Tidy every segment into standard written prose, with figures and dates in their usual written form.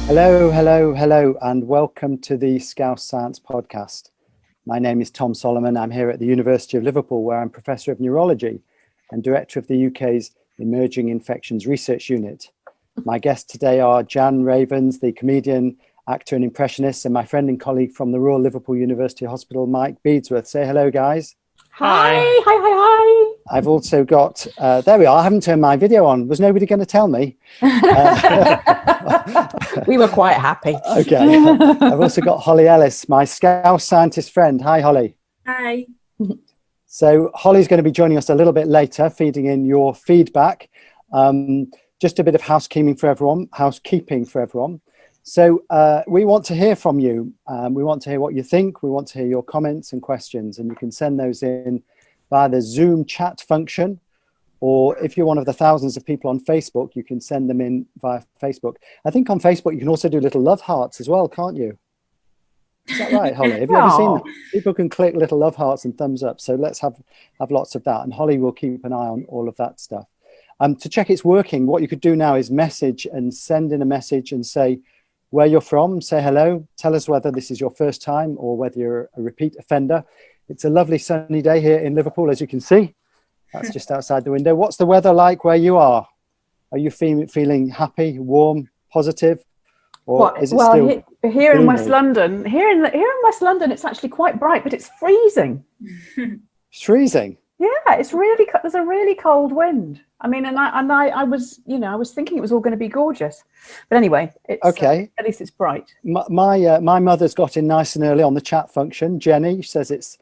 Hello, and welcome to the Scouse Science Podcast. My name is Tom Solomon. I'm here at the University of Liverpool, where I'm Professor of Neurology and Director of the UK's Emerging Infections Research Unit. My guests today are Jan Ravens, the comedian, actor and impressionist, and my friend and colleague from the Royal Liverpool University Hospital, Mike Beadsworth. Say hello, guys. Hi. I've also got, there we are, I haven't turned my video on. Was nobody going to tell me? We were quite happy. Okay. I've also got Holly Ellis, my Scouse Scientist friend. Hi, Holly. Hi. So Holly's going to be joining us a little bit later, feeding in your feedback. Just a bit of housekeeping for everyone. So we want to hear from you. We want to hear what you think. We want to hear your comments and questions, and you can send those in via the Zoom chat function, or if you're one of the thousands of people on Facebook, you can send them in via Facebook. I think on Facebook you can also do little love hearts as well, can't you? Is that right, Holly? Have you ever seen that? People can click little love hearts and thumbs up. So let's have lots of that, and Holly will keep an eye on all of that stuff. To check it's working, what you could do now is message and send in a message and say where you're from, say hello, tell us whether this is your first time or whether you're a repeat offender. It's a lovely sunny day here in Liverpool, as you can see. That's just outside the window. What's the weather like where you are? Are you feeling happy, warm, positive? Or is it still here in West London? Here in West London, it's actually quite bright, but it's freezing. It's freezing. Yeah, it's really. There's a really cold wind. I mean, I was thinking it was all going to be gorgeous, but anyway, it's okay. At least it's bright. My mother's got in nice and early on the chat function. Jenny says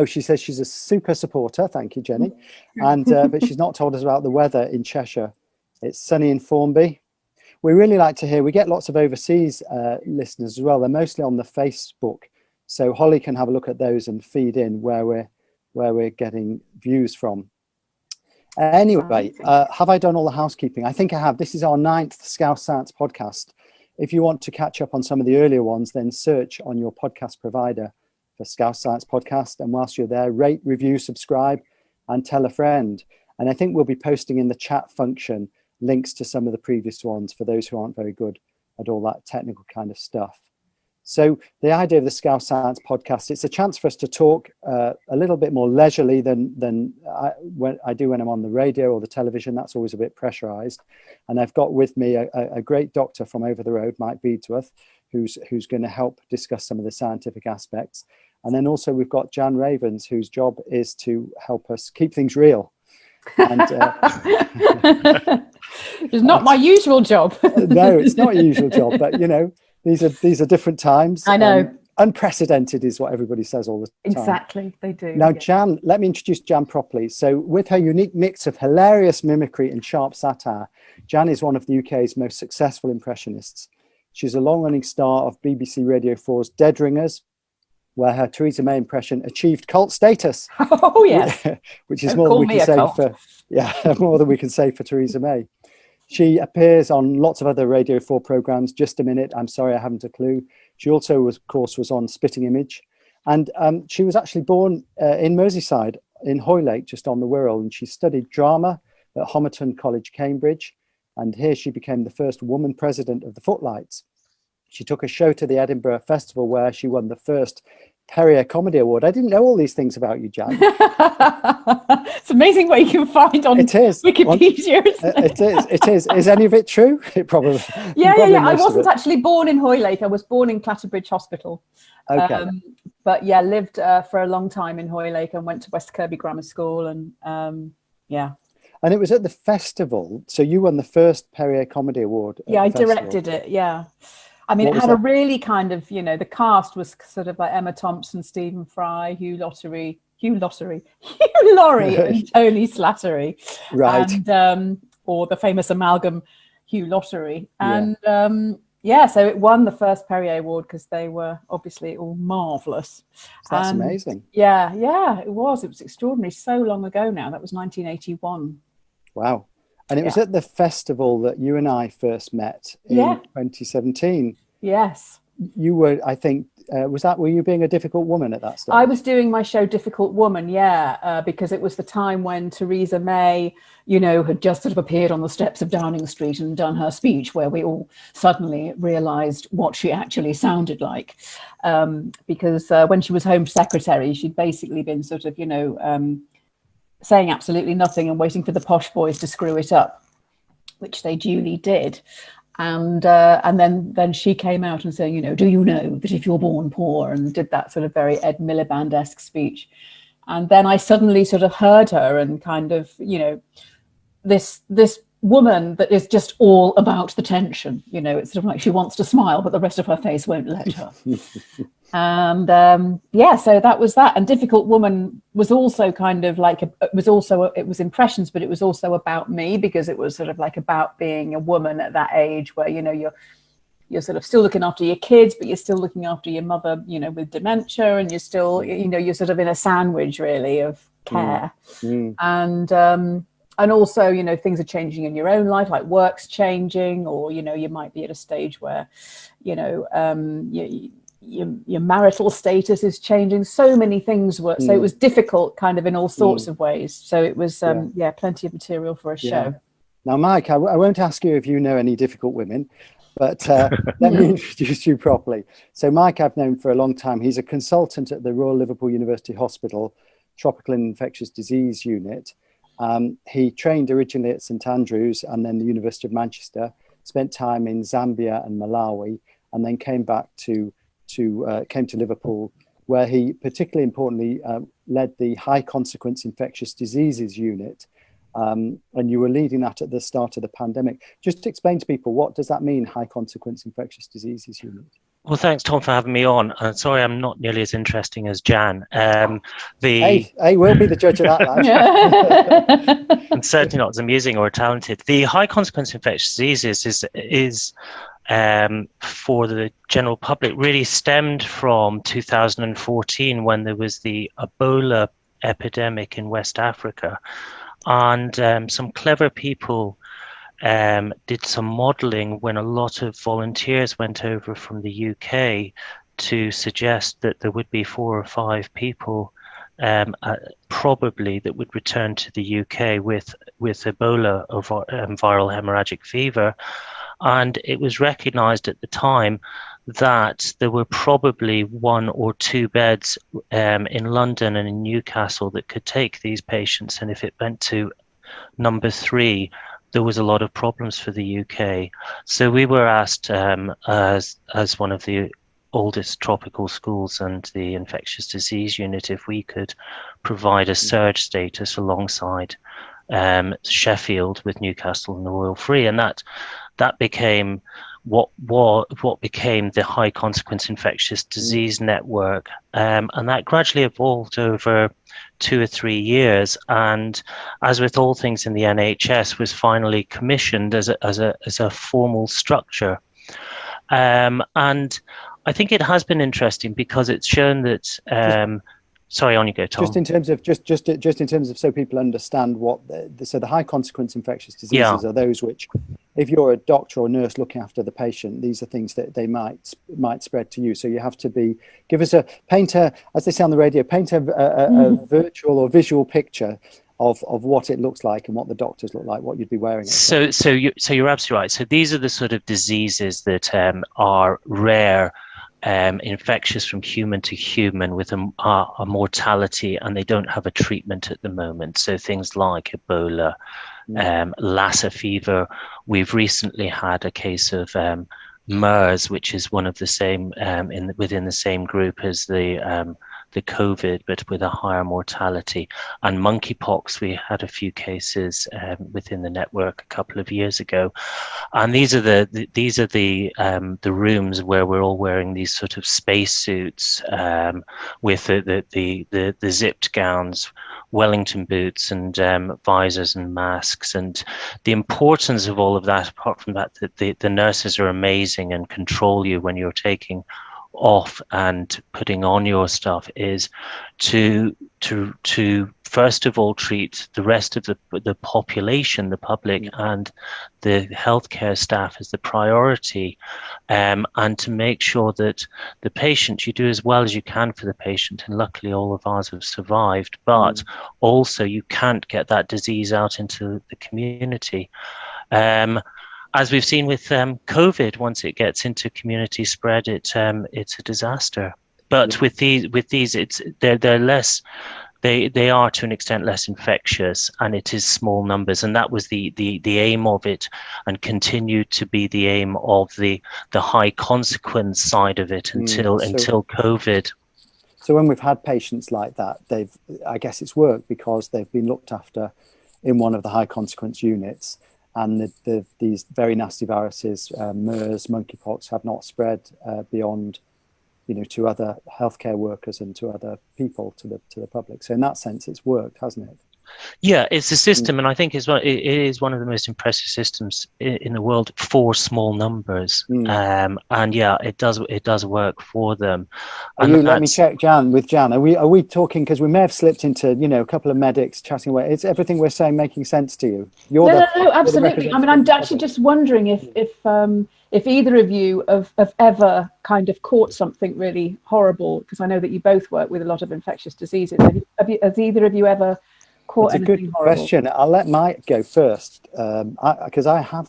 she says she's a super supporter. Thank you, Jenny. And but she's not told us about the weather in Cheshire. It's sunny in Formby. We really like to hear. We get lots of overseas listeners as well. They're mostly on the Facebook, so Holly can have a look at those and feed in where we're getting views from. Anyway, have I done all the housekeeping? I think I have. This is our 9th Scouse Science podcast. If you want to catch up on some of the earlier ones, then search on your podcast provider for Scouse Science Podcast. And whilst you're there, rate, review, subscribe, and tell a friend. And I think we'll be posting in the chat function links to some of the previous ones for those who aren't very good at all that technical kind of stuff. So the idea of the Scouse Science Podcast, it's a chance for us to talk a little bit more leisurely than I do when I'm on the radio or the television. That's always a bit pressurized. And I've got with me a great doctor from over the road, Mike Beadsworth, who's going to help discuss some of the scientific aspects. And then also we've got Jan Ravens, whose job is to help us keep things real. And, it's not my usual job. No, it's not a usual job, but you know, these are different times. I know. Unprecedented is what everybody says all the time. Exactly, they do. Now, Jan, let me introduce Jan properly. So with her unique mix of hilarious mimicry and sharp satire, Jan is one of the UK's most successful impressionists. She's a long-running star of BBC Radio 4's Dead Ringers, where her Theresa May impression achieved cult status. Oh, yes. Which is more than we can say for Theresa May. She appears on lots of other Radio 4 programmes. Just a minute, I'm sorry, I haven't a clue. She also, was on Spitting Image. And she was actually born in Merseyside, in Hoylake, just on the Wirral. And she studied drama at Homerton College, Cambridge. And here she became the first woman president of the Footlights. She took a show to the Edinburgh Festival where she won the first Perrier Comedy Award. I didn't know all these things about you, Jan. It's amazing what you can find on Wikipedia. It is. Is any of it true? It probably. Yeah. I wasn't actually born in Hoylake. I was born in Clatterbridge Hospital. Okay. But yeah, lived for a long time in Hoylake and went to West Kirby Grammar School and yeah. And it was at the festival. So you won the first Perrier Comedy Award. Yeah, I directed it. Yeah. I mean, it had a really kind of, the cast was sort of like Emma Thompson, Stephen Fry, Hugh Laurie, and Tony Slattery. Right. And, or the famous amalgam Hugh Laurie. And so it won the first Perrier Award because they were obviously all marvellous. So that's amazing. Yeah, it was. It was extraordinary. So long ago now. That was 1981. Wow. And it was at the festival that you and I first met in 2017. Yes. You were, I think, were you being a difficult woman at that stage? I was doing my show Difficult Woman, because it was the time when Theresa May, had just sort of appeared on the steps of Downing Street and done her speech, where we all suddenly realised what she actually sounded like. Because when she was Home Secretary, she'd basically been sort of, saying absolutely nothing and waiting for the posh boys to screw it up, which they duly did. And then she came out and saying, do you know that if you're born poor, and did that sort of very Ed Miliband-esque speech. And then I suddenly sort of heard her and kind of, this woman that is just all about the tension, it's sort of like she wants to smile, but the rest of her face won't let her. And so that was that. And Difficult Woman was also kind of like it was impressions, but it was also about me, because it was sort of like about being a woman at that age where you're sort of still looking after your kids, but you're still looking after your mother, with dementia, and you're still you're sort of in a sandwich really of care. And also, things are changing in your own life, like work's changing, or you might be at a stage where your marital status is changing. So many things were, so it was difficult kind of in all sorts of ways. So it was, plenty of material for a show. Now, Mike, I won't ask you if you know any difficult women, but let me introduce you properly. So Mike, I've known for a long time. He's a consultant at the Royal Liverpool University Hospital Tropical and Infectious Disease Unit. He trained originally at St Andrews and then the University of Manchester, spent time in Zambia and Malawi, and then came back to Liverpool, where he particularly importantly led the high consequence infectious diseases unit, and you were leading that at the start of the pandemic. Just to explain to people, what does that mean, high consequence infectious diseases unit? Well, thanks, Tom, for having me on. Sorry, I'm not nearly as interesting as Jan. Hey, we'll be the judge of that, lad. And certainly not as amusing or talented. The high consequence infectious diseases is for the general public really stemmed from 2014, when there was the Ebola epidemic in West Africa, and some clever people did some modelling when a lot of volunteers went over from the UK to suggest that there would be 4 or 5 people probably that would return to the UK with Ebola or viral hemorrhagic fever. And it was recognised at the time that there were probably 1 or 2 beds in London and in Newcastle that could take these patients. And if it went to number 3, there was a lot of problems for the UK. So we were asked as one of the oldest tropical schools and the infectious disease unit if we could provide a surge status alongside Sheffield with Newcastle and the Royal Free, and that became what became the high consequence infectious disease network, and that gradually evolved over 2 or 3 years, and as with all things in the NHS, was finally commissioned as a formal structure, and I think it has been interesting because it's shown that. Sorry, on you go, Tom. Just in terms of so people understand what the high consequence infectious diseases are those which, if you're a doctor or nurse looking after the patient, these are things that they might spread to you. So you have to paint a, as they say on the radio, paint a virtual or visual picture of what it looks like and what the doctors look like, what you'd be wearing. So you're absolutely right. So these are the sort of diseases that are rare, infectious from human to human with a mortality, and they don't have a treatment at the moment. So things like Ebola, Lassa fever. We've recently had a case of MERS, which is one of the same within the same group as the COVID, but with a higher mortality. And monkeypox, we had a few cases within the network a couple of years ago. And these are the rooms where we're all wearing these sort of space suits with the zipped gowns, Wellington boots, and visors and masks. And the importance of all of that, apart from that the nurses are amazing and control you when you're taking off and putting on your stuff is to first of all treat the rest of the population, the public, and the healthcare staff as the priority, and to make sure that the patient, you do as well as you can for the patient, and luckily all of ours have survived, but also you can't get that disease out into the community. As we've seen with COVID, once it gets into community spread, it's a disaster. But with these, they're less. They are to an extent less infectious, and it is small numbers, and that was the aim of it, and continued to be the aim of the high consequence side of it until COVID. So when we've had patients like that, I guess it's worked because they've been looked after in one of the high consequence units. And these very nasty viruses, MERS, monkeypox, have not spread beyond, to other healthcare workers and to other people, to the public. So in that sense, it's worked, hasn't it? Yeah, it's a system, and I think it is one of the most impressive systems in the world for small numbers. And yeah, it does work for them. Let me check, Jan. With Jan, are we talking, because we may have slipped into a couple of medics chatting away? Is everything we're saying making sense to you? No, absolutely. I mean, I'm actually just wondering if either of you have ever kind of caught something really horrible, because I know that you both work with a lot of infectious diseases. Has either of you ever caught anything horrible? That's a good question. I'll let Mike go first, because I have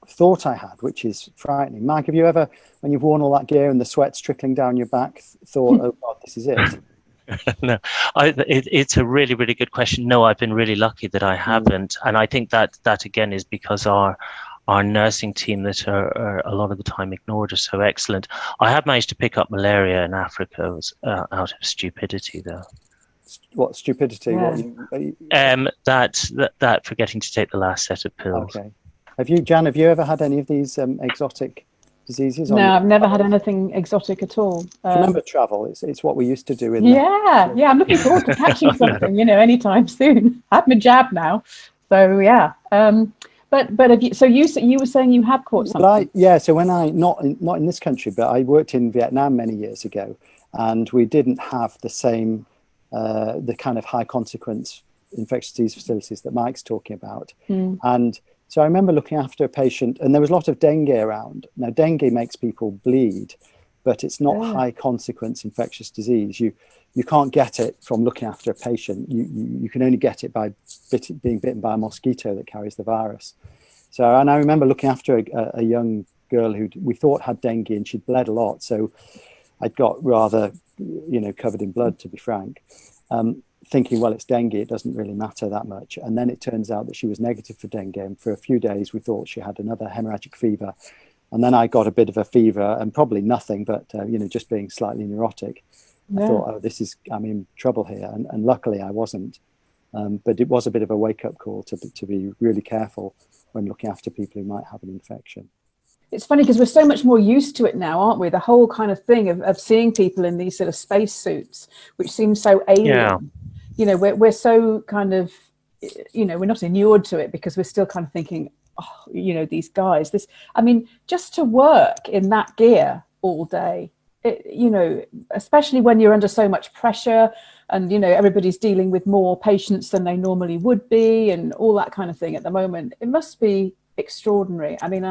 thought I had, which is frightening. Mike, have you ever, when you've worn all that gear and the sweat's trickling down your back, thought, oh God, this is it? No, it's a really, really good question. No, I've been really lucky that I haven't. And I think that again is because our nursing team that are a lot of the time ignored are so excellent. I have managed to pick up malaria in Africa out of stupidity, though. What stupidity? Yeah. That forgetting to take the last set of pills. Okay. Jan, have you ever had any of these exotic diseases? No, I've never had anything exotic at all. Remember travel? It's what we used to do. I'm looking forward to catching something, anytime soon. I have my jab now, so yeah. But have you, so you were saying you had caught something? Well, so when I not in this country, but I worked in Vietnam many years ago, and we didn't have the same the kind of high consequence infectious disease facilities that Mike's talking about. And so I remember looking after a patient, and there was a lot of dengue around. Now, dengue makes people bleed, but it's not high consequence infectious disease. You can't get it from looking after a patient. You can only get it by being bitten by a mosquito that carries the virus. And I remember looking after a young girl who we thought had dengue, and she'd bled a lot. So I'd got rather, covered in blood, to be frank. Thinking, well, it's dengue, it doesn't really matter that much. And then it turns out that she was negative for dengue. And for a few days, we thought she had another hemorrhagic fever. And then I got a bit of a fever, and probably nothing, but, just being slightly neurotic. I thought, oh, I'm in trouble here. And luckily I wasn't. But it was a bit of a wake-up call to be really careful when looking after people who might have an infection. It's funny because we're so much more used to it now, aren't we? The whole kind of thing of seeing people in these sort of space suits, which seems so alien. Yeah. We're so kind of, we're not inured to it because we're still kind of thinking, oh, these guys, just to work in that gear all day, especially when you're under so much pressure and, everybody's dealing with more patients than they normally would be and all that kind of thing at the moment, it must be extraordinary. I mean,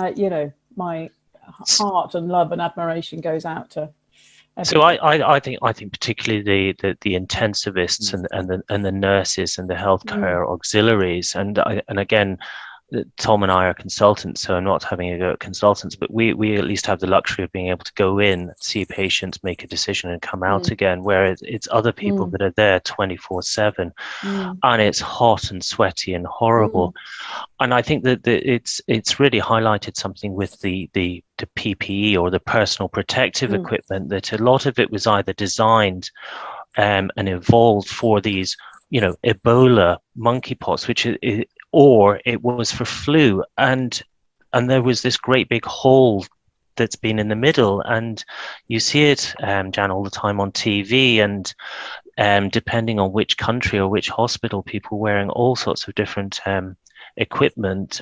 my heart and love and admiration goes out to everybody. So I think particularly the intensivists and the nurses and the healthcare auxiliaries, and again, Tom and I are consultants, so I'm not having a go at consultants, but we at least have the luxury of being able to go in, see patients, make a decision and come out again, whereas it's other people that are there 24/7 and it's hot and sweaty and horrible. And I think that it's really highlighted something with the PPE or the personal protective equipment, that a lot of it was either designed and evolved for these, Ebola, monkeypox, or it was for flu, and there was this great big hole that's been in the middle, and you see it, Jan, all the time on TV, and depending on which country or which hospital, people wearing all sorts of different equipment.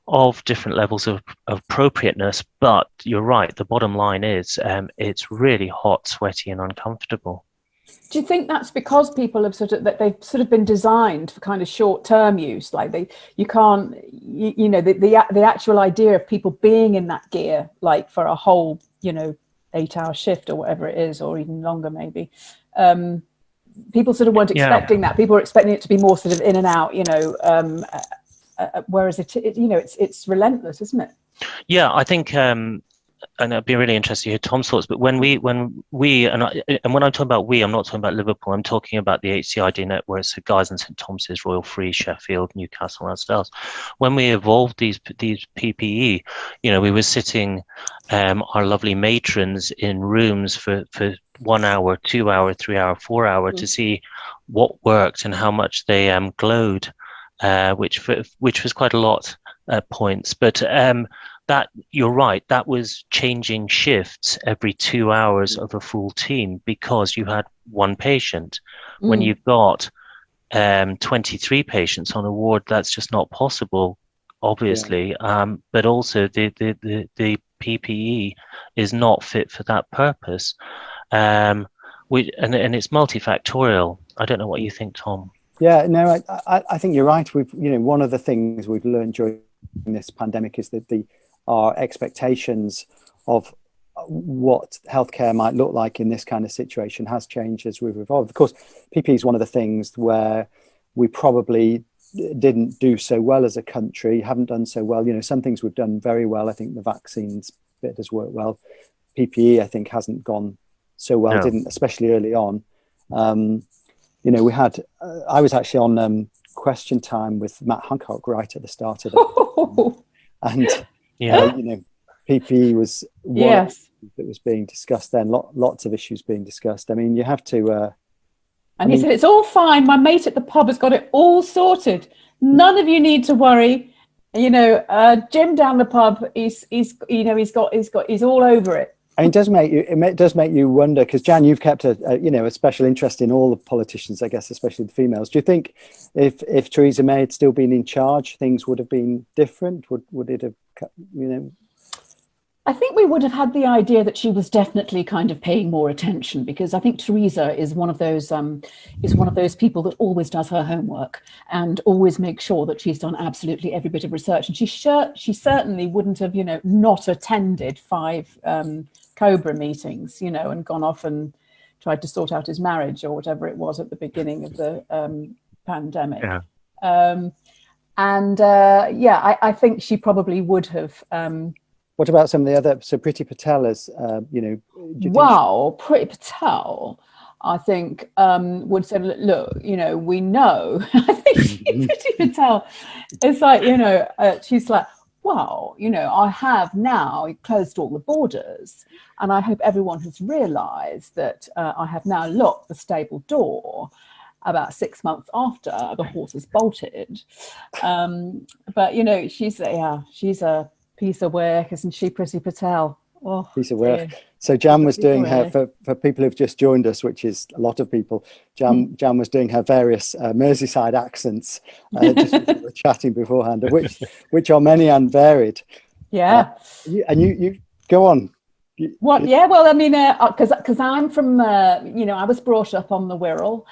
of different levels of appropriateness. But you're right, the bottom line is it's really hot, sweaty and uncomfortable. Do you think that's because people have they've sort of been designed for kind of short-term use? Like the actual idea of people being in that gear, like for a whole, 8-hour shift or whatever it is, or even longer maybe. People sort of weren't expecting that. People were expecting it to be more sort of in and out, whereas it's relentless, isn't it? Yeah, I think, and it'd be really interesting to hear Tom's thoughts. But when we and when I'm talking about we, I'm not talking about Liverpool. I'm talking about the HCID network, so Guy's and St Thomas's, Royal Free, Sheffield, Newcastle, and ourselves. When we evolved these PPE, we were sitting our lovely matrons in rooms for 1 hour, 2 hour, 3 hour, 4 hour to see what worked and how much they glowed, which was quite a lot at points. But that, you're right, that was changing shifts every 2 hours of a full team because you had one patient. When you've got 23 patients on a ward, that's just not possible, obviously. But also the PPE is not fit for that purpose. And it's multifactorial. I don't know what you think, Tom. Yeah, no, I think you're right. One of the things we've learned during this pandemic is that our expectations of what healthcare might look like in this kind of situation has changed as we've evolved. Of course, PPE is one of the things where we probably didn't do so well as a country, haven't done so well. Some things we've done very well. I think the vaccines bit has worked well. PPE, I think, hasn't gone so well, didn't, especially early on. We had, I was actually on Question Time with Matt Hancock right at the start of it. And PPE was one that was being discussed then. Lots of issues being discussed. I mean, you have to. He said, "It's all fine. My mate at the pub has got it all sorted. None of you need to worry. Jim down the pub, he's all over it." And it does make you wonder, because Jan, you've kept a special interest in all the politicians, I guess, especially the females. Do you think if Theresa May had still been in charge, things would have been different? Would it have, I think we would have had the idea that she was definitely kind of paying more attention, because I think Theresa is one of those people that always does her homework and always makes sure that she's done absolutely every bit of research. And she certainly wouldn't have, not attended 5 Cobra meetings, and gone off and tried to sort out his marriage or whatever it was at the beginning of the pandemic. I think she probably would have. What about some of the other? So Priti Patel is, Priti Patel, I think, would say, look, we know. I think Priti Patel is like, she's like, well, I have now closed all the borders, and I hope everyone has realised that I have now locked the stable door about 6 months after the horses bolted. But she's a piece of work, isn't she, Priti Patel? Oh, piece of work. Dear. So Jan was doing her, for people who've just joined us, which is a lot of people, Jan was doing her various Merseyside accents, just as we were chatting beforehand, which are many and varied. Yeah. And you go on. What? Yeah, well, I mean, because I'm from, I was brought up on the Wirral,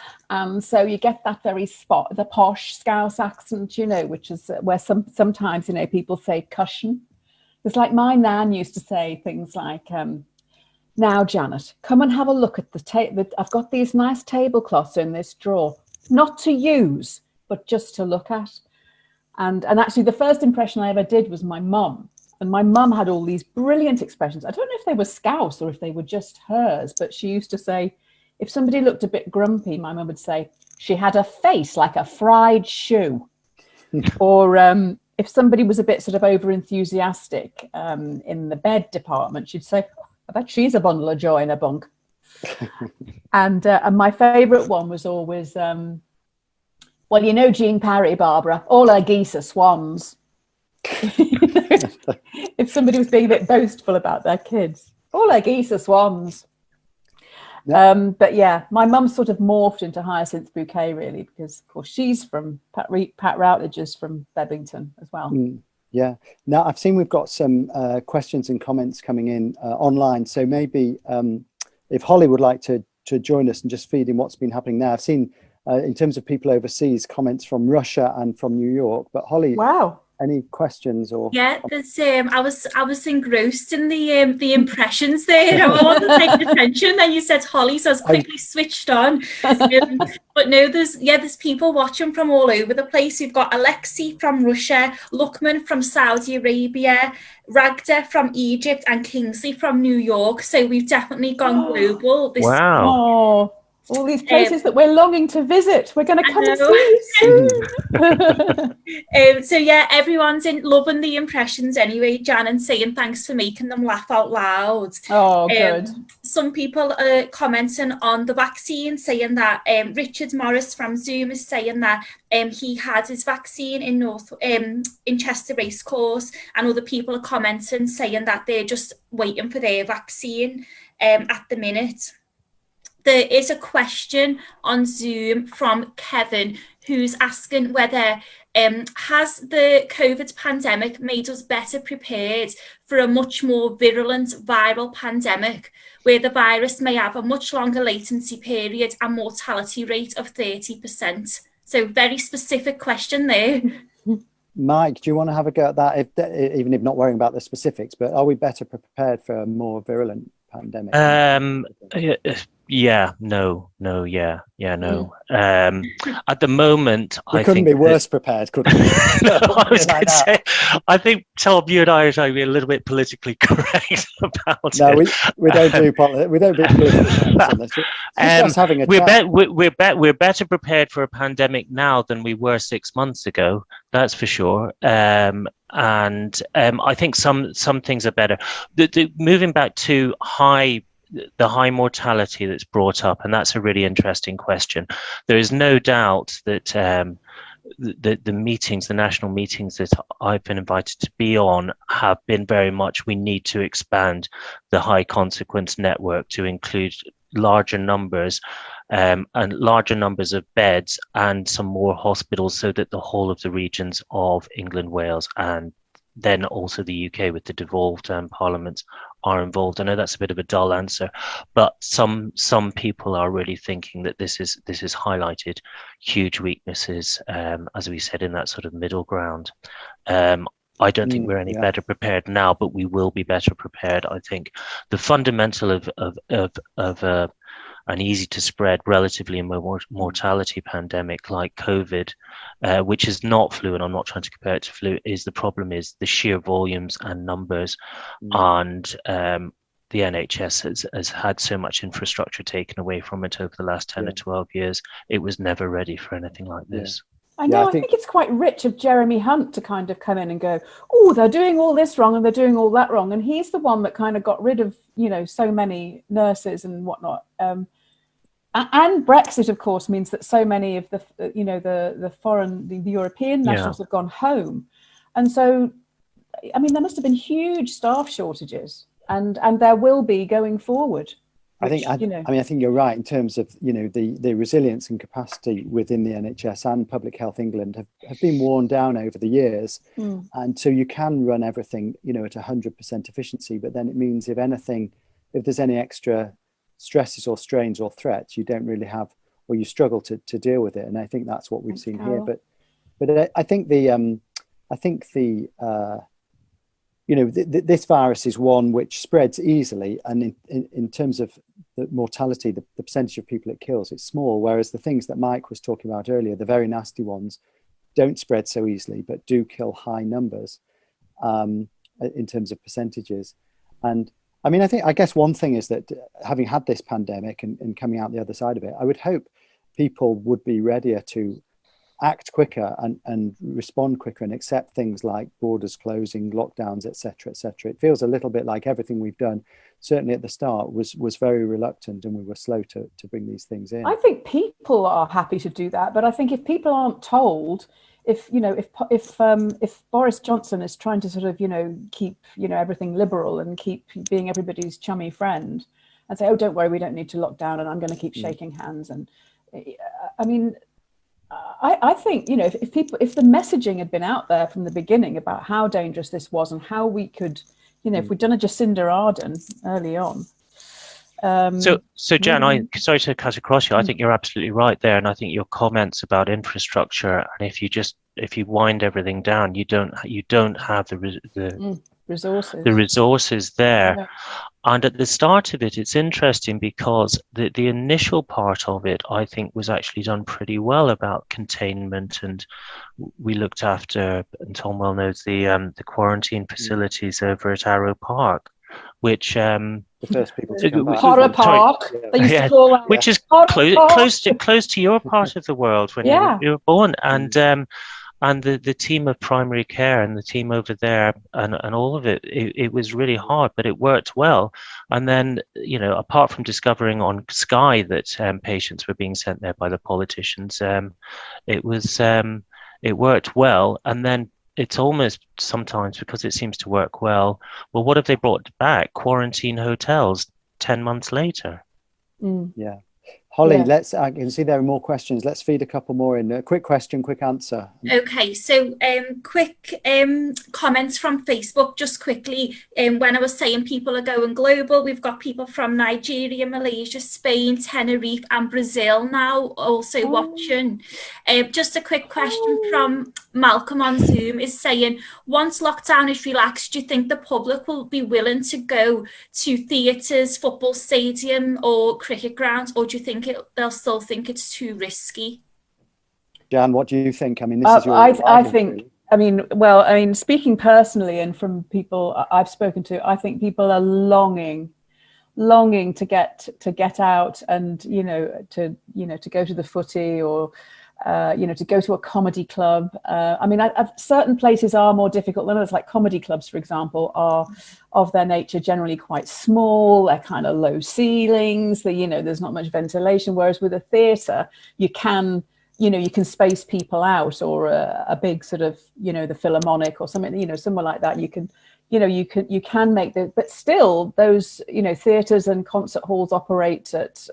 so you get that very the posh Scouse accent, which is where sometimes, people say cushion. It's like my nan used to say things like, now, Janet, come and have a look at the table. I've got these nice tablecloths in this drawer, not to use, but just to look at. And actually, the first impression I ever did was my mum. And my mum had all these brilliant expressions. I don't know if they were Scouse or if they were just hers, but she used to say, if somebody looked a bit grumpy, my mum would say, she had a face like a fried shoe. Or if somebody was a bit sort of over-enthusiastic in the bed department, she'd say, I bet she's a bundle of joy in a bunk. And my favourite one was always, well, Jean Parry, Barbara, all her geese are swans. If somebody was being a bit boastful about their kids, all her geese are swans. Yeah. But yeah, my mum sort of morphed into Hyacinth Bouquet, really, because of course she's from Pat Routledge is from Bebington as well. Yeah. Now I've seen we've got some questions and comments coming in online. So maybe if Holly would like to join us and just feed in what's been happening now. I've seen in terms of people overseas, comments from Russia and from New York. But Holly, wow. Any questions or? Yeah, there's I was engrossed in the impressions there. I wasn't paying attention. Then you said Holly, so I was quickly switched on. But no, there's people watching from all over the place. We've got Alexei from Russia, Lukman from Saudi Arabia, Ragda from Egypt, and Kingsley from New York. So we've definitely gone global. Wow. Oh, all these places that we're longing to visit. We're going to come and see you soon. So yeah, everyone's loving the impressions anyway, Jan, and saying thanks for making them laugh out loud. Oh, good. Some people are commenting on the vaccine, saying that Richard Morris from Zoom is saying that he had his vaccine in Chester Racecourse, and other people are commenting saying that they're just waiting for their vaccine at the minute. There is a question on Zoom from Kevin, who's asking whether has the COVID pandemic made us better prepared for a much more virulent viral pandemic, where the virus may have a much longer latency period and mortality rate of 30%. So very specific question there. Mike, do you want to have a go at that, even if not worrying about the specifics, but are we better prepared for a more virulent pandemic? Yeah, no. At the moment, we couldn't be worse prepared, could we? No, I was going to say, I think, Tom, you and I are trying to be a little bit politically correct about it. No, we don't do political on this. Just having a chat. We're better prepared for a pandemic now than we were 6 months ago. That's for sure. And I think some things are better. Moving back to the high mortality that's brought up, and that's a really interesting question. There is no doubt that the meetings, the national meetings that I've been invited to be on, have been very much, we need to expand the high consequence network to include larger numbers and larger numbers of beds and some more hospitals, so that the whole of the regions of England, Wales, and then also the UK with the devolved parliaments are involved. I know that's a bit of a dull answer, but some people are really thinking that this is highlighted huge weaknesses, as we said, in that sort of middle ground. I don't think we're any better prepared now, but we will be better prepared. I think the fundamental of an easy to spread, relatively mortality pandemic like COVID, which is not flu, and I'm not trying to compare it to flu, is the problem is the sheer volumes and numbers, and the NHS has had so much infrastructure taken away from it over the last 10 or 12 years. It was never ready for anything like this. I know, I think it's quite rich of Jeremy Hunt to kind of come in and go, oh, they're doing all this wrong and they're doing all that wrong. And he's the one that kind of got rid of, so many nurses and whatnot. And Brexit, of course, means that so many of the European nationals have gone home. And so, I mean, there must have been huge staff shortages, and there will be going forward. I think you're right in terms of, the resilience and capacity within the NHS and Public Health England have been worn down over the years. And so you can run everything, at 100% efficiency, but then it means if there's any extra stresses or strains or threats, you don't really have, or you struggle to deal with it. And I think that's what we've seen here. But I think this virus is one which spreads easily, and in terms of the mortality, the percentage of people it kills, it's small, whereas the things that Mike was talking about earlier, the very nasty ones, don't spread so easily but do kill high numbers in terms of percentages. And I mean, I guess one thing is that having had this pandemic and coming out the other side of it, I would hope people would be readier to act quicker and respond quicker and accept things like borders closing, lockdowns, etc., etc. It feels a little bit like everything we've done, certainly at the start, was very reluctant, and we were slow to bring these things in. I think people are happy to do that, but I think if people aren't told, if Boris Johnson is trying to sort of keep everything liberal and keep being everybody's chummy friend, and say, oh, don't worry, we don't need to lock down, and I'm going to keep shaking hands, and I mean, I think, you know, if the messaging had been out there from the beginning about how dangerous this was and how we could, you know, if we'd done a Jacinda Ardern early on. So Jan, sorry to cut across you. I think you're absolutely right there, and I think your comments about infrastructure, and if you wind everything down, you don't have the resources there. Yeah. And at the start of it, it's interesting because the initial part of it, I think, was actually done pretty well about containment, and we looked after, and Tom well knows, the quarantine facilities over at Arrow Park, which the first people to come back. Horror Park. They used to call that, which is close to your part of the world when you were born, and the team of primary care and the team over there and all of it was really hard, but it worked well. And then, you know, apart from discovering on Sky that patients were being sent there by the politicians, it worked well. And then it's almost sometimes, because it seems to work well, what have they brought back? Quarantine hotels 10 months later. Yeah. Holly, I can see there are more questions. Let's feed a couple more in. Quick question, quick answer. Okay, so quick comments from Facebook, just quickly. When I was saying people are going global, we've got people from Nigeria, Malaysia, Spain, Tenerife and Brazil now also watching. Just a quick question from Malcolm on Zoom is saying, once lockdown is relaxed, do you think the public will be willing to go to theatres, football stadium or cricket grounds, or do you think they'll still think it's too risky? Jan, what do you think? I mean, this is your I think, really. Speaking personally and from people I've spoken to, I think people are longing to get out and, to go to the footy or, to go to a comedy club. Certain places are more difficult than others, like comedy clubs, for example, are of their nature generally quite small. They're kind of low ceilings. There's not much ventilation. Whereas with a theatre, you can space people out, or a big sort of, the Philharmonic or something, somewhere like that. You can make the, but still those, theatres and concert halls operate at,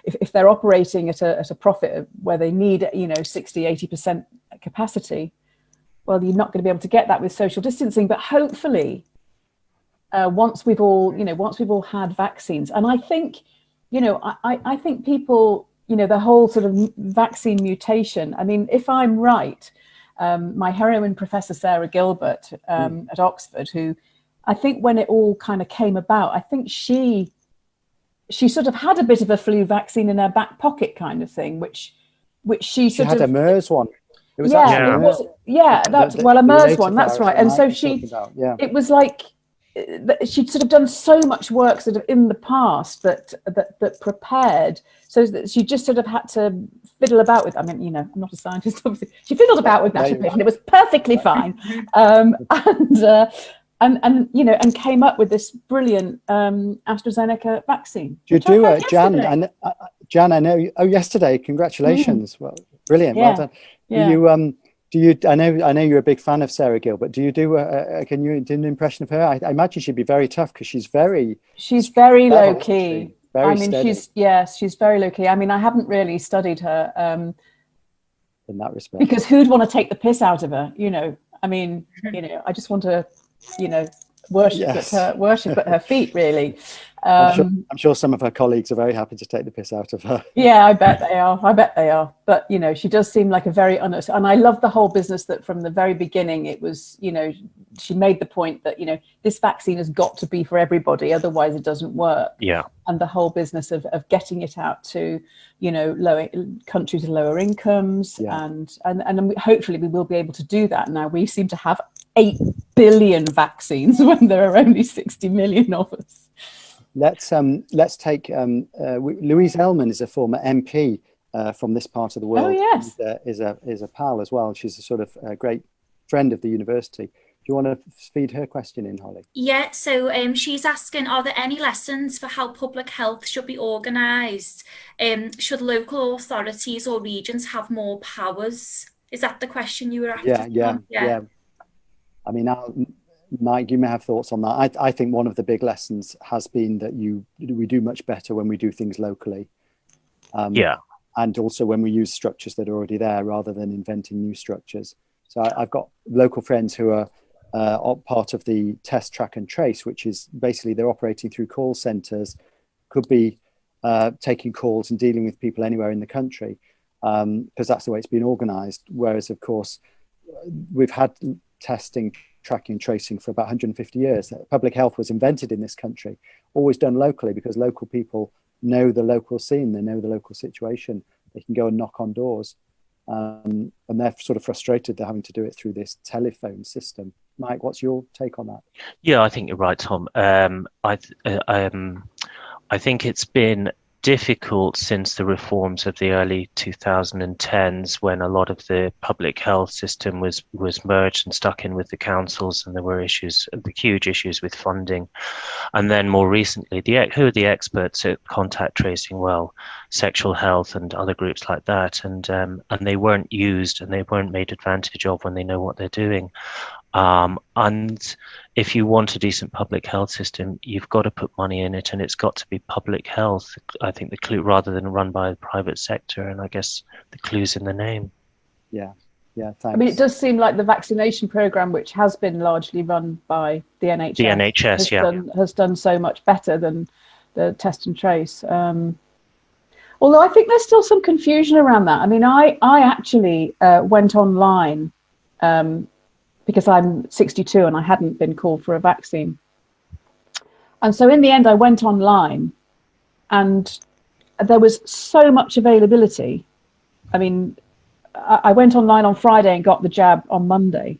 if they're operating at a profit where they need, 60-80% capacity, well, you're not going to be able to get that with social distancing. But hopefully, once we've all had vaccines, and I think, I think people, the whole sort of vaccine mutation. I mean, if I'm right, my heroine professor, Sarah Gilbert at Oxford, who I think when it all kind of came about, I think she sort of had a bit of a flu vaccine in her back pocket kind of thing, which she had a MERS one. It was a MERS one. That's right. And so it was like she'd sort of done so much work sort of in the past that prepared, so that she just sort of had to fiddle about with. I mean, I'm not a scientist, obviously. She fiddled about with that, and it was perfectly fine. And came up with this brilliant AstraZeneca vaccine. Do you do it, Jan? Jan, I know. Oh, yesterday! Congratulations! Well, brilliant. Well done. Yeah. Do you? I know you're a big fan of Sarah Gilbert. Do you do? Can you do an impression of her? I imagine she'd be very tough because she's very low key. Steady. She's very low key. I mean, I haven't really studied her in that respect, because who'd want to take the piss out of her? I mean, I just want to, worship at her feet, really. I'm sure some of her colleagues are very happy to take the piss out of her. Yeah, I bet they are. But, she does seem like a very honest, and I love the whole business that from the very beginning, it was, she made the point that, this vaccine has got to be for everybody, otherwise it doesn't work. Yeah. And the whole business of getting it out to, lower countries with lower incomes. Yeah. And hopefully we will be able to do that. Now we seem to have 8 billion vaccines when there are only 60 million of us. Let's take Louise Hellman is a former MP from this part of the world. Oh, yes. Is a pal as well. She's a sort of a great friend of the university. Do you want to feed her question in, Holly? Yeah, so she's asking, are there any lessons for how public health should be organised? Should local authorities or regions have more powers? Is that the question you were after? Yeah. I mean, Mike, you may have thoughts on that. I think one of the big lessons has been that we do much better when we do things locally. and also when we use structures that are already there rather than inventing new structures. So I've got local friends who are part of the test, track and trace, which is basically they're operating through call centres, could be taking calls and dealing with people anywhere in the country, because that's the way it's been organised. Whereas, of course, we've had testing, tracking and tracing for about 150 years. Public health was invented in this country, always done locally, because local people know the local scene, they know the local situation, they can go and knock on doors. And they're sort of frustrated they're having to do it through this telephone system. Mike, what's your take on that? Yeah, I think you're right, Tom. I think it's been difficult since the reforms of the early 2010s, when a lot of the public health system was merged and stuck in with the councils, and there were huge issues with funding. And then more recently, who are the experts at contact tracing? Well, sexual health and other groups like that, and they weren't used and they weren't made advantage of when they know what they're doing. And if you want a decent public health system, you've got to put money in it, and it's got to be public health. I think the clue, rather than run by the private sector, and I guess the clue's in the name. Yeah, thanks. I mean, it does seem like the vaccination programme, which has been largely run by the NHS, has done so much better than the test and trace. Although I think there's still some confusion around that. I mean, I actually went online because I'm 62 and I hadn't been called for a vaccine. And so in the end, I went online and there was so much availability. I mean, I went online on Friday and got the jab on Monday.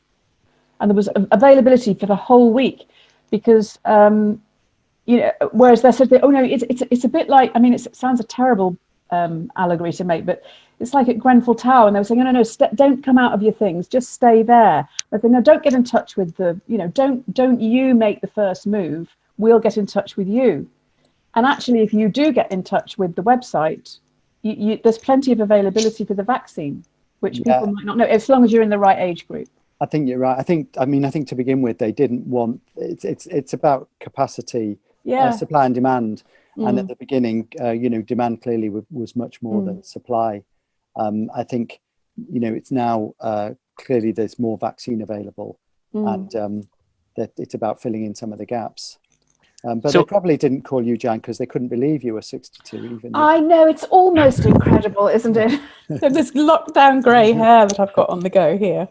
And there was availability for the whole week because, whereas they said, oh no, it's a bit like, I mean, it sounds a terrible allegory to make, but it's like at Grenfell Tower, and they were saying, no, don't come out of your things, just stay there. But then, no, don't get in touch with don't you make the first move, we'll get in touch with you. And actually, if you do get in touch with the website, there's plenty of availability for the vaccine, which people might not know, as long as you're in the right age group. I think you're right. I think to begin with, they didn't want, it's about capacity, supply and demand. And at the beginning, demand clearly was much more than supply. I think, it's now clearly there's more vaccine available, and that it's about filling in some of the gaps. But they probably didn't call you, Jan, because they couldn't believe you were 62. Even I know, it's almost incredible, isn't it? This lockdown grey hair that I've got on the go here.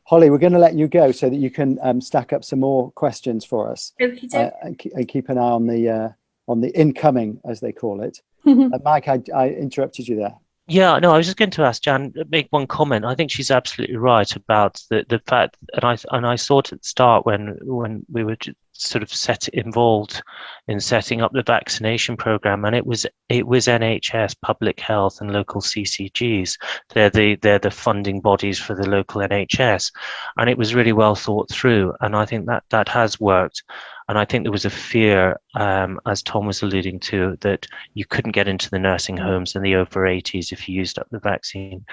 Holly, we're going to let you go so that you can stack up some more questions for us, and keep an eye on the incoming, as they call it. Mike, I interrupted you there. Yeah, no, I was just going to ask Jan, make one comment. I think she's absolutely right about the fact, and I saw it at the start when we were sort of involved in setting up the vaccination program, and it was NHS, public health, and local CCGs. They're the funding bodies for the local NHS, and it was really well thought through. And I think that has worked. And I think there was a fear, as Tom was alluding to, that you couldn't get into the nursing homes and the over 80s if you used up the vaccine.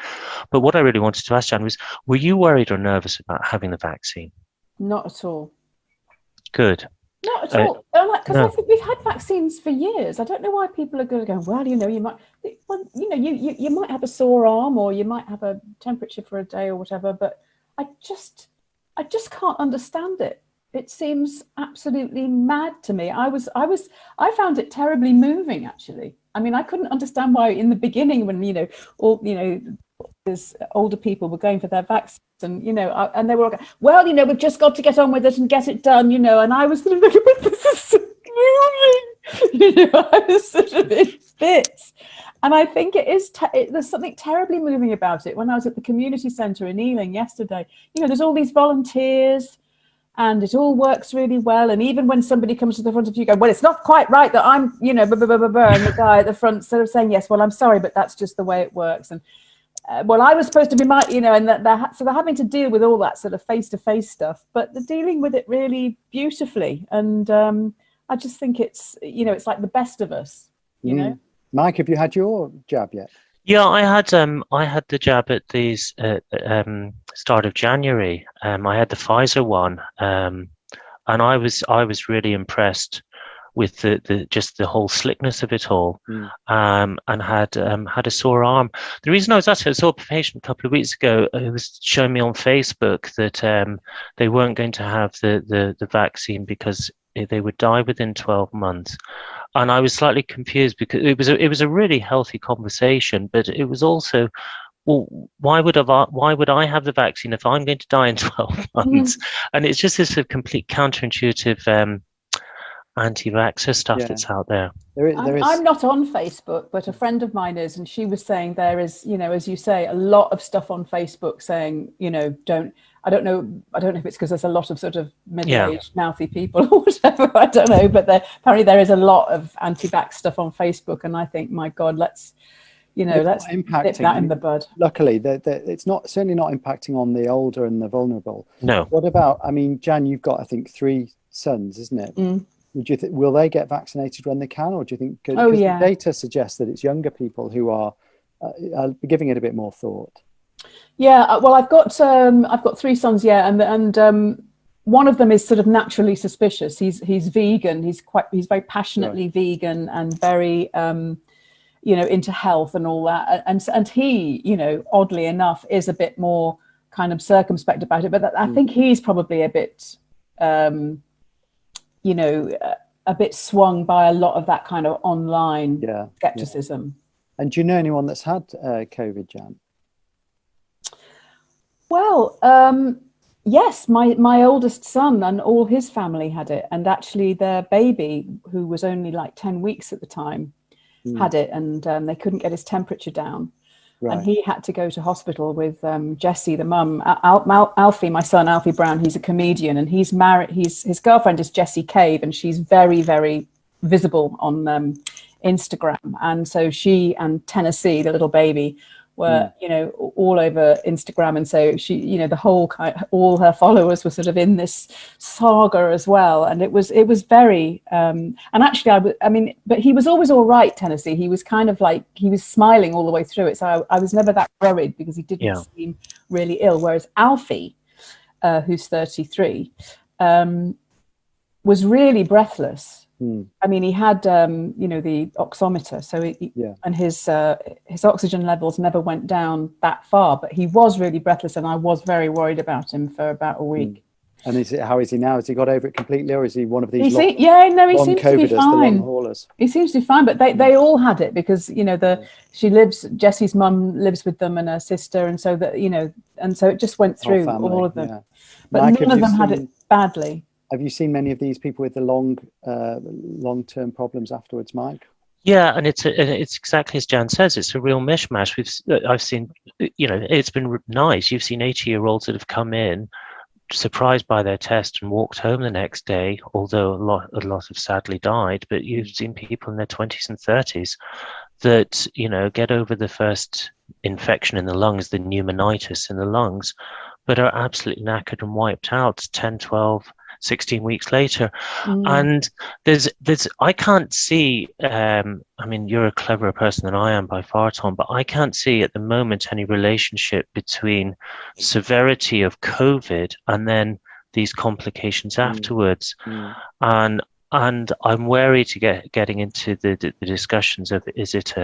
But what I really wanted to ask Jan was, were you worried or nervous about having the vaccine? Not at all. Good. Not at all. Because I think we've had vaccines for years. I don't know why people are going to go, well, you might, you might have a sore arm, or you might have a temperature for a day or whatever. But I just can't understand it. It seems absolutely mad to me. I found it terribly moving, actually. I mean, I couldn't understand why in the beginning, when these older people were going for their vaccines, and and they were all going, well, we've just got to get on with it and get it done, and I was sort of looking, but this is so moving. I was sort of in bits. And I think it is, there's something terribly moving about it. When I was at the community centre in Ealing yesterday, there's all these volunteers, and it all works really well. And even when somebody comes to the front of you, go, well, it's not quite right that I'm, and the guy at the front sort of saying, yes, well, I'm sorry, but that's just the way it works. And well, I was supposed to be and so they're having to deal with all that sort of face-to-face stuff, but they're dealing with it really beautifully. And I just think it's, it's like the best of us, Mike, have you had your jab yet? Yeah, I had the jab at the start of January. I had the Pfizer one, and I was really impressed with the just the whole slickness of it all, and had a sore arm. The reason I was asking, I saw a patient a couple of weeks ago who was showing me on Facebook that they weren't going to have the vaccine because they would die within 12 months. And I was slightly confused because it was a really healthy conversation, but it was also, well, why would I have the vaccine if I'm going to die in 12 months? And it's just this complete counterintuitive anti-vaxxer stuff that's out there. I'm not on Facebook, but a friend of mine is, and she was saying there is, as you say, a lot of stuff on Facebook saying, I don't know if it's because there's a lot of sort of middle-aged mouthy people or whatever, I don't know, but apparently there is a lot of anti-vax stuff on Facebook, and I think, my God, let's nip that in the bud. Luckily, it's certainly not impacting on the older and the vulnerable. No. What about, Jan, you've got, I think, 3 sons, isn't it? Would you will they get vaccinated when they can, or do you think? Because the data suggests that it's younger people who are giving it a bit more thought. Yeah, well, I've got 3 sons, and one of them is sort of naturally suspicious. He's vegan. He's very passionately vegan and very into health and all that. And he, oddly enough, is a bit more kind of circumspect about it. But I think he's probably a bit a bit swung by a lot of that kind of online skepticism. And do you know anyone that's had COVID, Jan? Well, yes, my oldest son and all his family had it, and actually their baby, who was only like 10 weeks at the time, had it, and they couldn't get his temperature down. Right. And he had to go to hospital with Jessie, the mum. Alfie, my son, Alfie Brown, he's a comedian, and he's married. His girlfriend is Jessie Cave, and she's very, very visible on Instagram. And so she and Tennessee, the little baby, were all over Instagram, and so she, the whole all her followers were sort of in this saga as well, and it was very and actually but he was always all right, Tennessee. He was kind of like, he was smiling all the way through it, so I was never that worried because he didn't seem really ill. Whereas Alfie, who's 33, was really breathless. He had the oximeter, so and his oxygen levels never went down that far, but he was really breathless, and I was very worried about him for about a week. And how is he now? Has he got over it completely, or is he one of these he seems to be fine. The long haulers? He seems to be fine, but they all had it because Jessie's mum lives with them and her sister, and so that and so it just went through all of them. But Mike, none of them had it badly. Have you seen many of these people with the long-term problems afterwards, Mike? Yeah, and it's exactly as Jan says. It's a real mishmash. I've seen, it's been nice. You've seen 80-year-olds that have come in, surprised by their test, and walked home the next day. Although a lot have sadly died, but you've seen people in their 20s and 30s that get over the first infection in the lungs, the pneumonitis in the lungs, but are absolutely knackered and wiped out 10, 12. 16 weeks later. And there's I can't see, you're a cleverer person than I am by far, Tom, but I can't see at the moment any relationship between severity of COVID and then these complications afterwards. And I'm wary to getting into the discussions of is it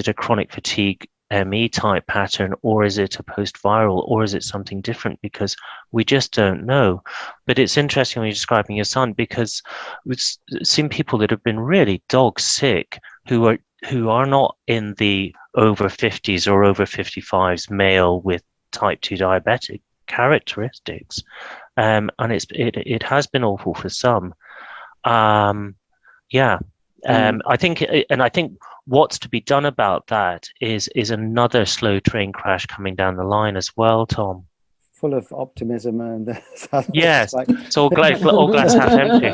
a chronic fatigue ME type pattern, or is it a post-viral, or is it something different, because we just don't know. But it's interesting when you're describing your son, because we've seen people that have been really dog sick who are not in the over 50s or over 55s male with type 2 diabetic characteristics, and it has been awful for some. I think what's to be done about that is another slow train crash coming down the line as well, Tom. Full of optimism and yes, it's all glass half empty.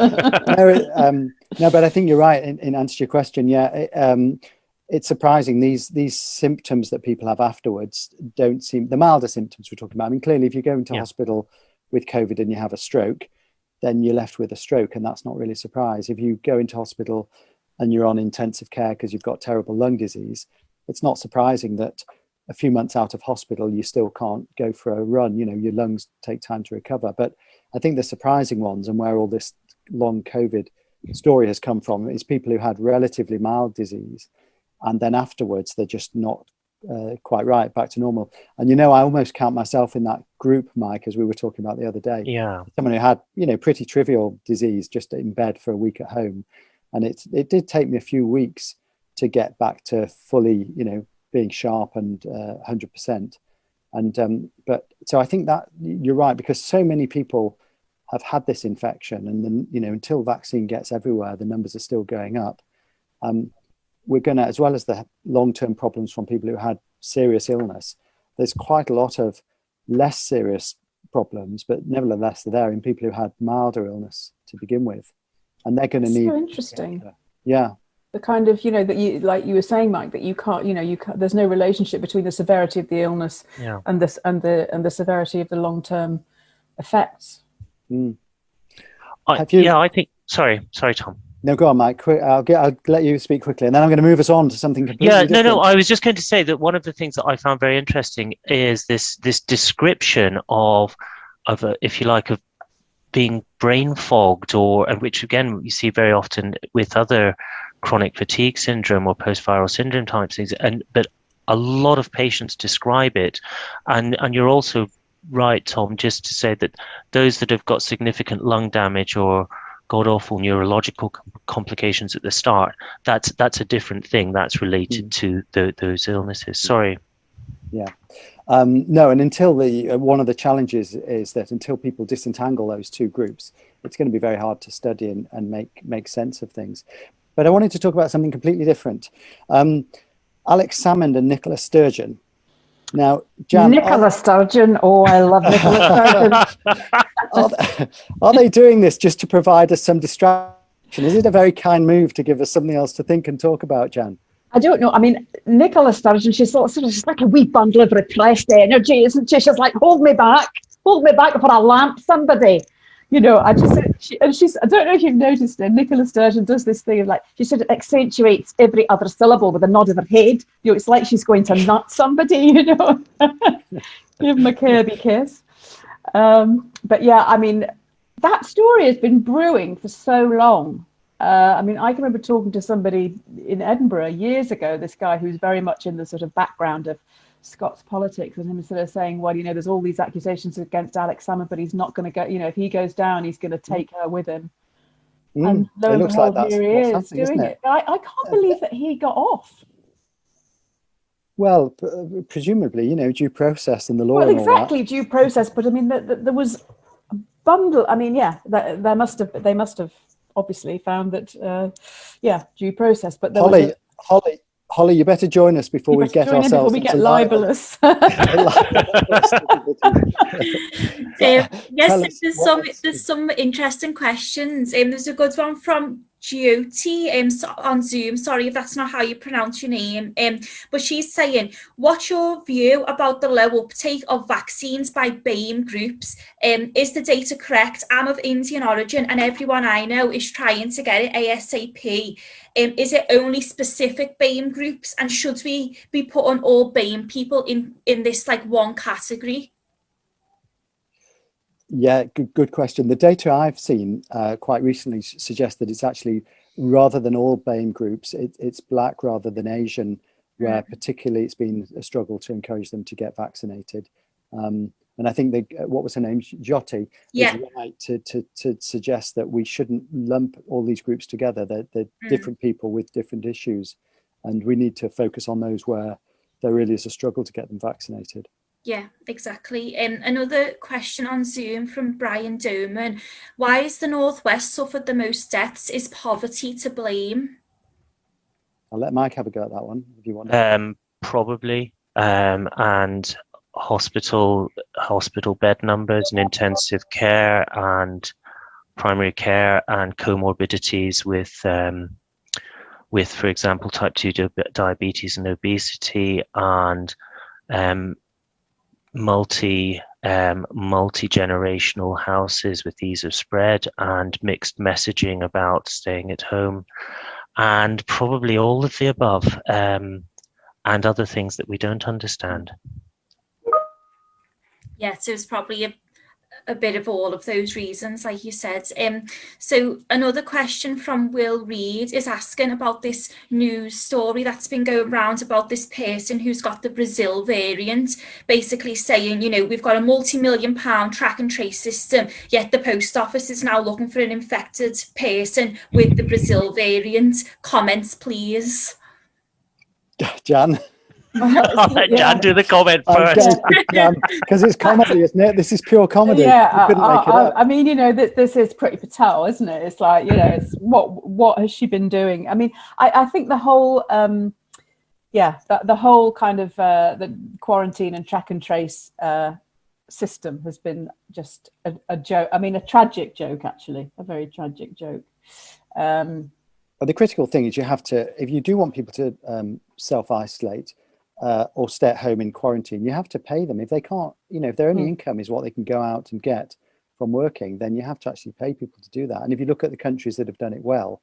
No, but I think you're right in answer to your question. It's surprising these symptoms that people have afterwards don't seem the milder symptoms we're talking about. Clearly, if you go into hospital with COVID and you have a stroke, then you're left with a stroke, and that's not really a surprise. If you go into hospital and you're on intensive care because you've got terrible lung disease, it's not surprising that a few months out of hospital, you still can't go for a run. Your lungs take time to recover. But I think the surprising ones, and where all this long COVID story has come from is people who had relatively mild disease, and then afterwards they're just not quite right, back to normal. And I almost count myself in that group, Mike, as we were talking about the other day. Yeah. Someone who had pretty trivial disease, just in bed for a week at home, and it did take me a few weeks to get back to fully being sharp and 100%. And but so I think that you're right, because so many people have had this infection, and then until vaccine gets everywhere, the numbers are still going up. We're going to, as well as the long-term problems from people who had serious illness, there's quite a lot of less serious problems, but nevertheless they're there in people who had milder illness to begin with, and they're going to need. So interesting. Yeah. The kind of that you, like you were saying, Mike, that you can't there's no relationship between the severity of the illness and the severity of the long-term effects. I think. Sorry, Tom. No, go on, Mike. I'll let you speak quickly, and then I'm going to move us on to something completely different. No. I was just going to say that one of the things that I found very interesting is this description of if you like, of being brain fogged, and which again you see very often with other chronic fatigue syndrome or post-viral syndrome type things, but a lot of patients describe it, and you're also right, Tom, just to say that those that have got significant lung damage or god-awful neurological complications at the start, that's a different thing. That's related to those illnesses. Sorry. Yeah. No, and until one of the challenges is that until people disentangle those two groups, it's going to be very hard to study and make sense of things. But I wanted to talk about something completely different. Alex Salmond and Nicola Sturgeon. Now, Jan, Nicola Sturgeon. Oh, I love Nicola Sturgeon. Are they doing this just to provide us some distraction? Is it a very kind move to give us something else to think and talk about, Jan? I don't know. I mean, Nicola Sturgeon, she's like a wee bundle of repressed energy, isn't she? She's like, hold me back before I lamp somebody. I don't know if you've noticed it, Nicola Sturgeon does this thing of, like, she sort of accentuates every other syllable with a nod of her head. It's like she's going to nut somebody, Give them a Kirby kiss. But yeah, I mean, that story has been brewing for so long. I can remember talking to somebody in Edinburgh years ago, this guy who's very much in the sort of background of Scots politics, and him sort of saying, well, there's all these accusations against Alex Salmond, but he's not going to go, if he goes down, he's going to take her with him. And lo and behold, like here he is doing it. I can't believe that he got off. Well, presumably, due process and the law. Well, exactly, due process. But I mean, there was a bundle. I mean, yeah, they must have obviously found that, due process. But there Holly, you better join us before we get libelous. Yes, there's some interesting questions. There's a good one from Jyoti on Zoom. Sorry if that's not how you pronounce your name. But she's saying, what's your view about the low uptake of vaccines by BAME groups? Is the data correct? I'm of Indian origin and everyone I know is trying to get it ASAP. Is it only specific BAME groups, and should we be putting all BAME people in this like one category? Yeah, good question. The data I've seen quite recently suggests that it's actually, rather than all BAME groups, it's Black rather than Asian, where particularly it's been a struggle to encourage them to get vaccinated. And I think what was her name, Jyoti, is right to suggest that we shouldn't lump all these groups together. They're different people with different issues, and we need to focus on those where there really is a struggle to get them vaccinated. Yeah, exactly. Another question on Zoom from Brian Doman. Why has the Northwest suffered the most deaths? Is poverty to blame? I'll let Mike have a go at that one if you want. Probably. And hospital bed numbers and intensive care and primary care and comorbidities with, for example, type 2 diabetes and obesity, and multi-generational houses with ease of spread and mixed messaging about staying at home, and probably all of the above, and other things that we don't understand. Yeah, so it's probably a bit of all of those reasons, like you said. So another question from Will Reed is asking about this news story that's been going around about this person who's got the Brazil variant, basically saying, you know, we've got a multi-million-pound track and trace system, yet the post office is now looking for an infected person with the Brazil variant. Comments, please. Jan. I'll let Jan do the comment first. Because it's comedy, isn't it? This is pure comedy. Yeah, you couldn't make it up. I mean, you know, this is Priti Patel, isn't it? It's like, you know, it's what has she been doing? I mean, I think the whole, the whole kind of the quarantine and track and trace system has been just a joke. I mean, a tragic joke, actually, a very tragic joke. But the critical thing is you have to, if you do want people to self-isolate, or stay at home in quarantine, you have to pay them. If they can't, you know, if their only income is what they can go out and get from working, then you have to actually pay people to do that. And if you look at the countries that have done it well,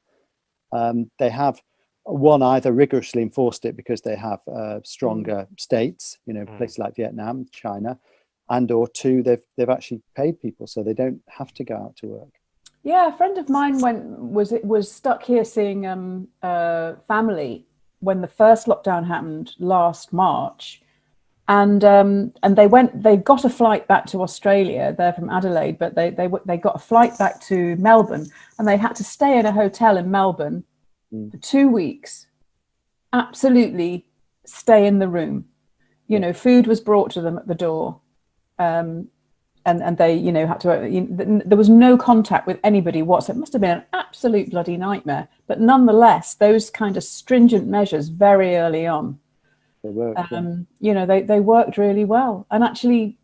they have, one, either rigorously enforced it because they have stronger states, you know, places like Vietnam, China, and or two, they've actually paid people so they don't have to go out to work. Yeah, a friend of mine was stuck here seeing family when the first lockdown happened last March, and they got a flight back to Australia. They're from Adelaide, but they got a flight back to Melbourne, and they had to stay in a hotel in Melbourne for 2 weeks. Absolutely stay in the room. You know, food was brought to them at the door, and they, you know, had to. There was no contact with anybody whatsoever. It must have been an absolute bloody nightmare. But nonetheless, those kind of stringent measures very early on, they worked, you know, they worked really well. And actually,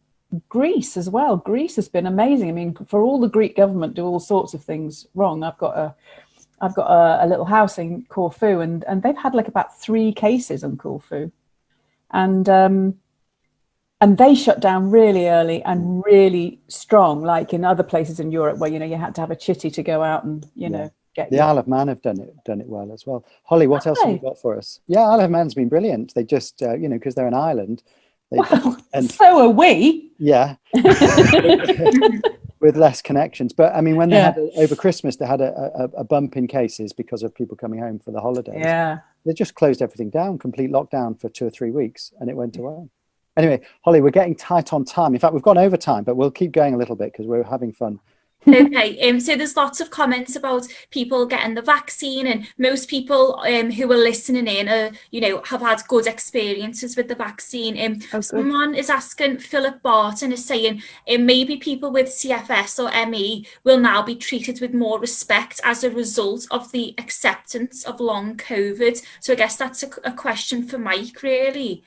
Greece as well. Greece has been amazing. I mean, for all the Greek government do all sorts of things wrong. I've got a little house in Corfu, and they've had like about 3 cases on Corfu, and they shut down really early and really strong, like in other places in Europe where, you know, you had to have a chitty to go out and, you know, get the Isle of Man have done it well as well. Holly, what else have you got for us? Yeah, Isle of Man's been brilliant. They just, you know, because they're an island. And so are we. Yeah. With less connections. But I mean, when they had over Christmas, they had a bump in cases because of people coming home for the holidays. Yeah. They just closed everything down, complete lockdown for 2 or 3 weeks, and it went away. Anyway, Holly, we're getting tight on time. In fact, we've gone over time, but we'll keep going a little bit because we're having fun. Okay, so there's lots of comments about people getting the vaccine, and most people who are listening in you know, have had good experiences with the vaccine. Someone is asking, Philip Barton is saying, maybe people with CFS or ME will now be treated with more respect as a result of the acceptance of long COVID. So I guess that's a question for Mike, really.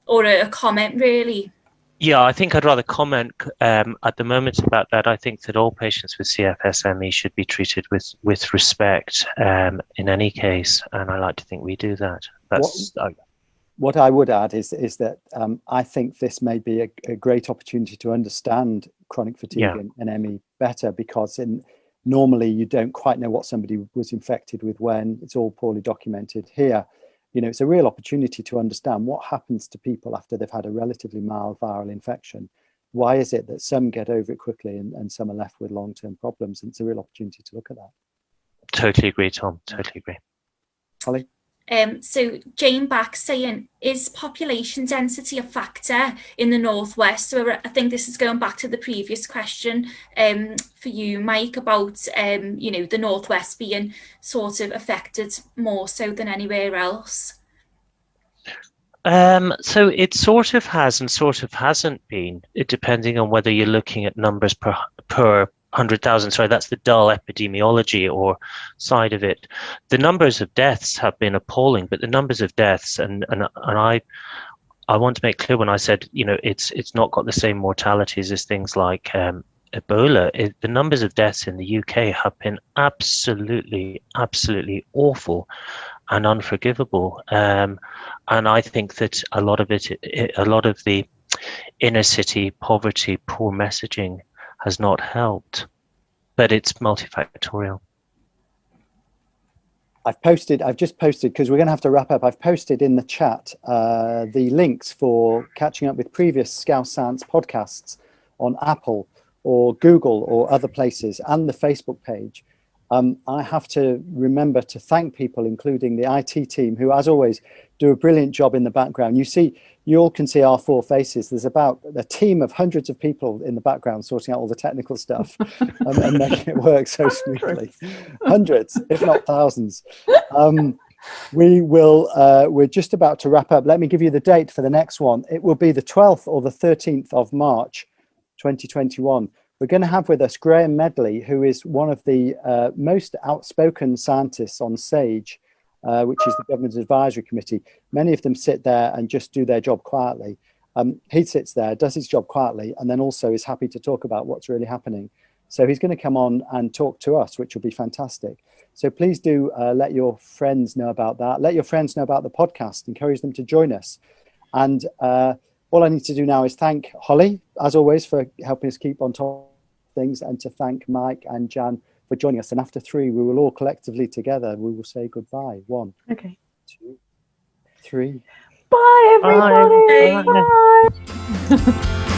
Or a comment, really. Yeah, I think I'd rather comment at the moment about that. I think that all patients with CFS-ME should be treated with respect in any case, and I like to think we do that. What I would add is that I think this may be a great opportunity to understand chronic fatigue and ME better, because normally you don't quite know what somebody was infected with when. It's all poorly documented. Here, you know, it's a real opportunity to understand what happens to people after they've had a relatively mild viral infection. Why is it that some get over it quickly and some are left with long-term problems? And it's a real opportunity to look at that. Totally agree, Tom. Totally agree. Holly? So Jane Back saying, is population density a factor in the Northwest? So I think this is going back to the previous question for you, Mike, about, you know, the Northwest being sort of affected more so than anywhere else. So it sort of has and sort of hasn't been, depending on whether you're looking at numbers per 100,000. Sorry, that's the dull epidemiology or side of it. The numbers of deaths have been appalling, but the numbers of deaths, and I want to make clear when I said, you know, it's not got the same mortalities as things like Ebola. The numbers of deaths in the UK have been absolutely awful and unforgivable. And I think that a lot of the inner city poverty, poor messaging has not helped, but it's multifactorial. I've just posted, because we're going to have to wrap up, I've posted in the chat the links for catching up with previous Scouse Science podcasts on Apple or Google or other places, and the Facebook page, I have to remember to thank people, including the IT team, who, as always, do a brilliant job in the background. You all can see our four faces. There's about a team of hundreds of people in the background sorting out all the technical stuff and making it work so smoothly. Hundreds, if not thousands. We're just about to wrap up. Let me give you the date for the next one. It will be the 12th or the 13th of March, 2021. We're going to have with us Graham Medley, who is one of the most outspoken scientists on SAGE, which is the Government Advisory Committee. Many of them sit there and just do their job quietly. He sits there, does his job quietly, and then also is happy to talk about what's really happening. So he's going to come on and talk to us, which will be fantastic. So please do let your friends know about that. Let your friends know about the podcast. Encourage them to join us. And all I need to do now is thank Holly, as always, for helping us keep on top of things, and to thank Mike and Jan for joining us. And after 3, we will all collectively together, we will say goodbye. 1, Okay. 2, 3. Bye, everybody. Bye. Bye.